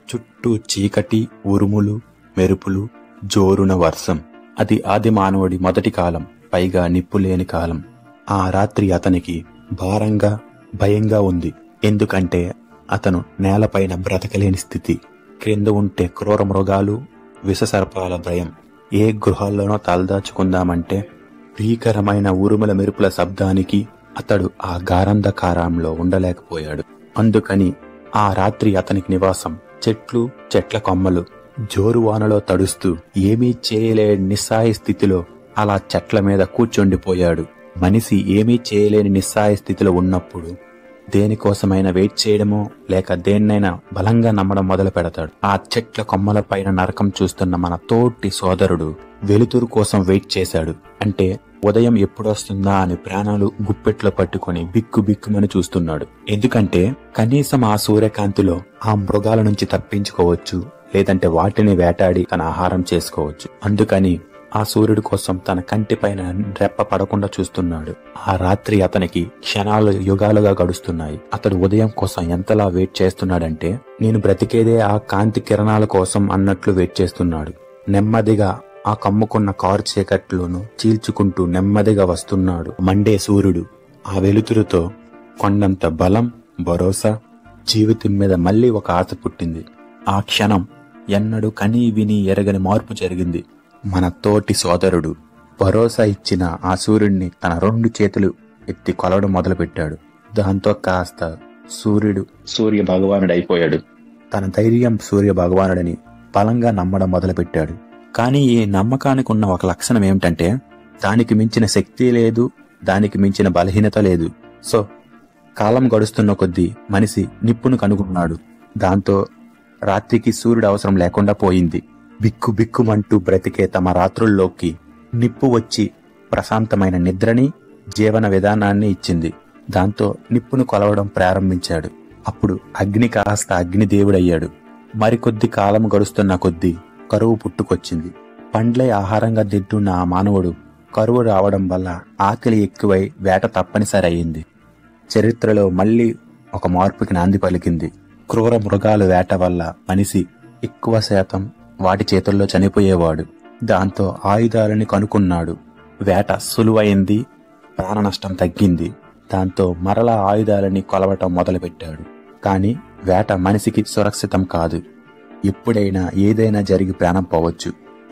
చుట్టూ చీకటి, ఉరుములు, మెరుపులు, జోరున వర్షం. అది ఆది మానవుడి మొదటి కాలం, పైగా నిప్పులేని కాలం. ఆ రాత్రి అతనికి భారంగా, భయంగా ఉంది. ఎందుకంటే అతను నేలపైన బ్రతకలేని స్థితి. క్రింద ఉంటే క్రూర మృగాలు, విషసర్పాల భయం. ఏ గృహాల్లోనో తలదాచుకుందామంటే భీకరమైన ఉరుముల మెరుపుల శబ్దానికి అతడు ఆ గాఢంధకారంలో ఉండలేకపోయాడు. అందుకని ఆ రాత్రి అతనికి నివాసం చెట్లు, చెట్ల కొమ్మలు. జోరువానలో తడుస్తూ ఏమీ చేయలేని నిస్సాయ స్థితిలో అలా చెట్ల మీద కూర్చుండిపోయాడు. మనిషి ఏమీ చేయలేని నిస్సాయ స్థితిలో ఉన్నప్పుడు దేనికోసమైనా వెయిట్ చేయడమో లేక దేన్నైనా బలంగా నమ్మడం మొదలు పెడతాడు. ఆ చెట్ల కొమ్మల పైన నరకం చూస్తున్న మన తోటి సోదరుడు వెలుతురు కోసం వెయిట్ చేశాడు. అంటే ఉదయం ఎప్పుడొస్తుందా అని ప్రాణాలు గుప్పెట్లో పట్టుకుని బిక్కు బిక్కుమని చూస్తున్నాడు. ఎందుకంటే కనీసం ఆ సూర్యకాంతిలో ఆ మృగాల నుంచి తప్పించుకోవచ్చు, లేదంటే వాటిని వేటాడి తన ఆహారం చేసుకోవచ్చు. అందుకని ఆ సూర్యుడి కోసం తన కంటిపైన రెప్ప పడకుండా చూస్తున్నాడు. ఆ రాత్రి అతనికి క్షణాలు యుగాలుగా గడుస్తున్నాయి. అతడు ఉదయం కోసం ఎంతలా వెయిట్ చేస్తున్నాడంటే నేను బ్రతికేదే ఆ కాంతి కిరణాల కోసం అన్నట్లు వెయిట్ చేస్తున్నాడు. నెమ్మదిగా ఆ కమ్ముకున్న కారు చీకట్లోనూ చీల్చుకుంటూ నెమ్మదిగా వస్తున్నాడు మండే సూర్యుడు. ఆ వెలుతురుతో కొండంత బలం, భరోసా, జీవితం మీద మళ్లీ ఒక ఆశ పుట్టింది. ఆ క్షణం ఎన్నడూ కనీ విని ఎరగని మార్పు జరిగింది. మన తోటి సోదరుడు భరోసా ఇచ్చిన ఆ సూర్యుడిని తన 2 చేతులు ఎత్తి కొలవడం మొదలుపెట్టాడు. దాంతో కాస్త సూర్యుడు సూర్య భగవానుడైపోయాడు. తన ధైర్యం సూర్య భగవానుడని బలంగా నమ్మడం మొదలుపెట్టాడు. కానీ ఈ నమ్మకానికి ఉన్న ఒక లక్షణం ఏమిటంటే దానికి మించిన శక్తి లేదు, దానికి మించిన బలహీనత లేదు. సో కాలం గడుస్తున్న కొద్దీ మనిషి నిప్పును కనుగొన్నాడు. దాంతో రాత్రికి సూర్యుడు అవసరం లేకుండా పోయింది. బిక్కు బిక్కుమంటూ బ్రతికే తమ రాత్రుల్లోకి నిప్పు వచ్చి ప్రశాంతమైన నిద్రని, జీవన విధానాన్ని ఇచ్చింది. దాంతో నిప్పును కొలవడం ప్రారంభించాడు. అప్పుడు అగ్ని కాస్త అగ్నిదేవుడయ్యాడు. మరికొద్ది కాలం గడుస్తున్న కొద్దీ కరువు పుట్టుకొచ్చింది. పండ్లే ఆహారంగా తింటున్న ఆ మానవుడు కరువు రావడం వల్ల ఆకలి ఎక్కువై వేట తప్పనిసరి అయింది. చరిత్రలో మళ్లీ ఒక మార్పుకి నాంది పలికింది. క్రూర మృగాల వేట వల్ల మనిషి ఎక్కువ శాతం వాటి చేతుల్లో చనిపోయేవాడు. దాంతో ఆయుధాలని కనుక్కున్నాడు. వేట సులువైంది, ప్రాణ నష్టం తగ్గింది. దాంతో మరలా ఆయుధాలని కొలవటం మొదలుపెట్టాడు. కాని వేట మనిషికి సురక్షితం కాదు. ఎప్పుడైనా ఏదైనా జరిగి ప్రాణం పోవచ్చు.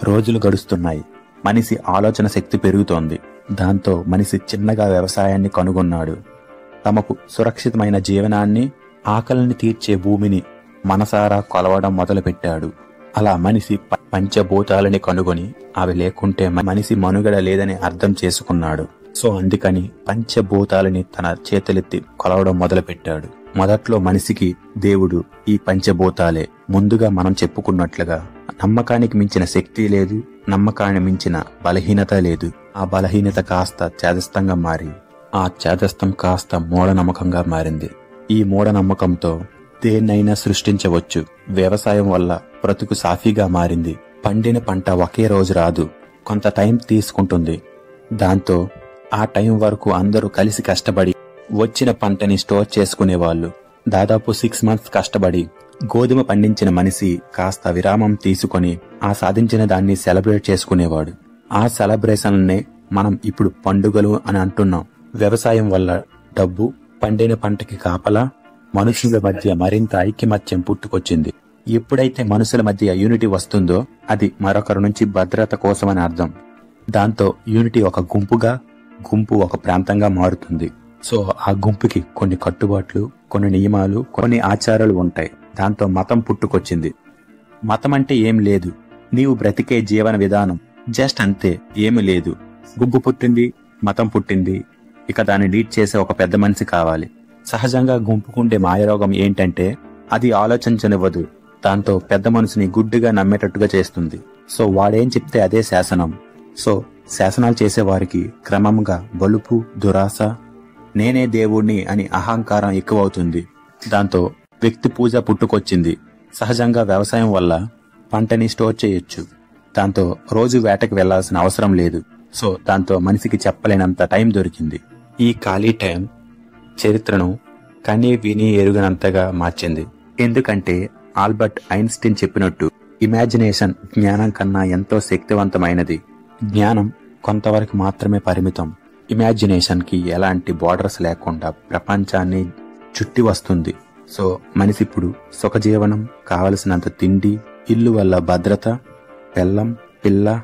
రోజులు గడుస్తున్నాయి. మనిషి ఆలోచన శక్తి పెరుగుతోంది. దాంతో మనిషి చిన్నగా వ్యవసాయాన్ని కనుగొన్నాడు. తమకు సురక్షితమైన జీవనాన్ని, ఆకలిని తీర్చే భూమిని మనసారా కొలవడం మొదలుపెట్టాడు. అలా మనిషి పంచభూతాలని కనుగొని అవి లేకుంటే మనిషి మనుగడ లేదని అర్థం చేసుకున్నాడు. సో అందుకని పంచభూతాలని తన చేతులెత్తి కొలవడం మొదలుపెట్టాడు. మొదట్లో మనిషికి దేవుడు ఈ పంచభూతాలే. ముందుగా మనం చెప్పుకున్నట్లుగా నమ్మకానికి మించిన శక్తి లేదు, నమ్మకాన్ని మించిన బలహీనత లేదు. ఆ బలహీనత కాస్త చేదస్తంగా మారి ఆ చేదస్తం కాస్త మూఢనమ్మకంగా మారింది. ఈ మూఢనమ్మకంతో దేన్నైనా సృష్టించవచ్చు. వ్యవసాయం వల్ల బ్రతుకు సాఫీగా మారింది. పండిన పంట ఒకే రోజు రాదు, కొంత టైం తీసుకుంటుంది. దాంతో ఆ టైం వరకు అందరూ కలిసి కష్టపడి వచ్చిన పంటని స్టోర్ చేసుకునేవాళ్లు. దాదాపు 6 months కష్టపడి గోధుమ పండించిన మనిషి కాస్త విరామం తీసుకొని ఆ సాధించిన దాన్ని సెలబ్రేట్ చేసుకునేవాడు. ఆ సెలబ్రేషన్నే మనం ఇప్పుడు పండుగలు అని అంటున్నాం. వ్యవసాయం వల్ల డబ్బు, పండిన పంటకి కాపలా, మనుషుల మధ్య మరింత ఐకమత్యం పుట్టుకొచ్చింది. ఎప్పుడైతే మనుషుల మధ్య యూనిటీ వస్తుందో అది మరొకరి నుంచి భద్రత కోసమని అర్థం. దాంతో యూనిటీ ఒక గుంపుగా, గుంపు ఒక ప్రాంతంగా మారుతుంది. సో ఆ గుంపుకి కొన్ని కట్టుబాట్లు, కొన్ని నియమాలు, కొన్ని ఆచారాలు ఉంటాయి. దాంతో మతం పుట్టుకొచ్చింది. మతం అంటే ఏం లేదు, నీవు బ్రతికే జీవన విధానం. జస్ట్ అంతే, ఏమి లేదు. గుంపు పుట్టింది, మతం పుట్టింది, ఇక దాన్ని లీడ్ చేసే ఒక పెద్ద మనిషి కావాలి. సహజంగా గుంపుకుండే మాయరోగం ఏంటంటే అది ఆలోచించనివ్వదు. దాంతో పెద్ద మనసుని గుడ్డిగా నమ్మేటట్టుగా చేస్తుంది. సో వాడేం చెప్తే అదే శాసనం. సో శాసనాలు చేసేవారికి క్రమంగా బలుపు, దురాశ, నేనే దేవుణ్ణి అని అహంకారం ఎక్కువవుతుంది. దాంతో వ్యక్తి పూజ పుట్టుకొచ్చింది. సహజంగా వ్యవసాయం వల్ల పంటని స్టోర్ చేయొచ్చు. దాంతో రోజు వేటకి వెళ్లాల్సిన అవసరం లేదు. సో దాంతో మనిషికి చెప్పలేనంత టైం దొరికింది. ఈ ఖాళీ టైం చరిత్రను కనీ విని ఎరుగనంతగా మార్చింది. ఎందుకంటే ఆల్బర్ట్ ఐన్స్టీన్ చెప్పినట్టు ఇమాజినేషన్ జ్ఞానం కన్నా ఎంతో శక్తివంతమైనది. జ్ఞానం కొంతవరకు మాత్రమే పరిమితం. ఇమాజినేషన్ కి ఎలాంటి బోర్డర్స్ లేకుండా ప్రపంచాన్ని చుట్టి వస్తుంది. సో మనిషి ఇప్పుడు సుఖజీవనం, కావలసినంత తిండి, ఇల్లు వల్ల భద్రత, పెళ్ళం, పిల్ల,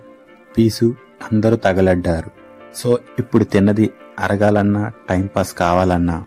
పీసు అందరూ తగలడ్డారు. సో ఇప్పుడు తిన్నది అరగాలన్నా, టైంపాస్ కావాలన్నా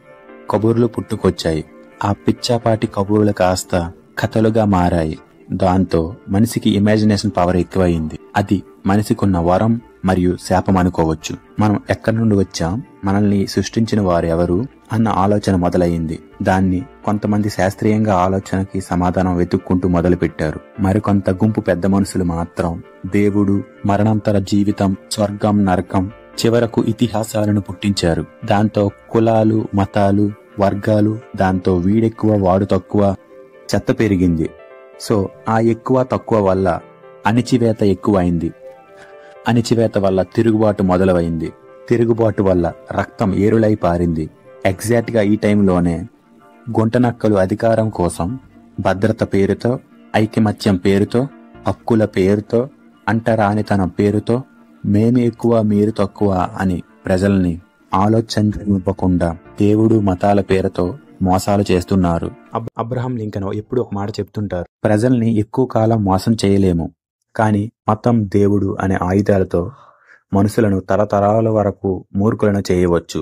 కబుర్లు పుట్టుకొచ్చాయి. ఆ పిచ్చాపాటి కబుర్లు కాస్త కథలుగా మారాయి. దాంతో మనిషికి ఇమాజినేషన్ పవర్ ఎక్కువయింది. అది మనిషికున్న వరం మరియు శాపం అనుకోవచ్చు. మనం ఎక్కడి నుండి వచ్చాం, మనల్ని సృష్టించిన వారు ఎవరు అన్న ఆలోచన మొదలయ్యింది. దాన్ని కొంతమంది శాస్త్రీయంగా ఆలోచనకి సమాధానం వెతుక్కుంటూ మొదలుపెట్టారు. మరికొంత గుంపు పెద్ద మనుషులు మాత్రం దేవుడు, మరణాంతర జీవితం, స్వర్గం, నరకం, చివరకు ఇతిహాసాలను పుట్టించారు. దాంతో కులాలు, మతాలు, వర్గాలు, దాంతో వీడెక్కువ వాడు తక్కువ చెత్త పెరిగింది. సో ఆ ఎక్కువ తక్కువ వల్ల అణిచివేత ఎక్కువైంది. అణిచివేత వల్ల తిరుగుబాటు మొదలైంది. తిరుగుబాటు వల్ల రక్తం ఏరులై పారింది. ఎగ్జాక్ట్ గా ఈ టైంలోనే గుంటనక్కలు అధికారం కోసం భద్రత పేరుతో, ఐకమత్యం పేరుతో, హక్కుల పేరుతో, అంటరానితనం పేరుతో మేమే ఎక్కువ మీరు తక్కువ అని ప్రజల్ని ఆలోచించనివ్వకుండా దేవుడు, మతాల పేరుతో మోసాలు చేస్తున్నారు. అబ్రహాం లింకన్ ఎప్పుడు ఒక మాట చెప్తుంటారు, ప్రజల్ని ఎక్కువ కాలం మోసం చేయలేము, కానీ మతం, దేవుడు అనే ఆయుధాలతో మనుషులను తరతరాల వరకు మూర్ఖులను చేయవచ్చు.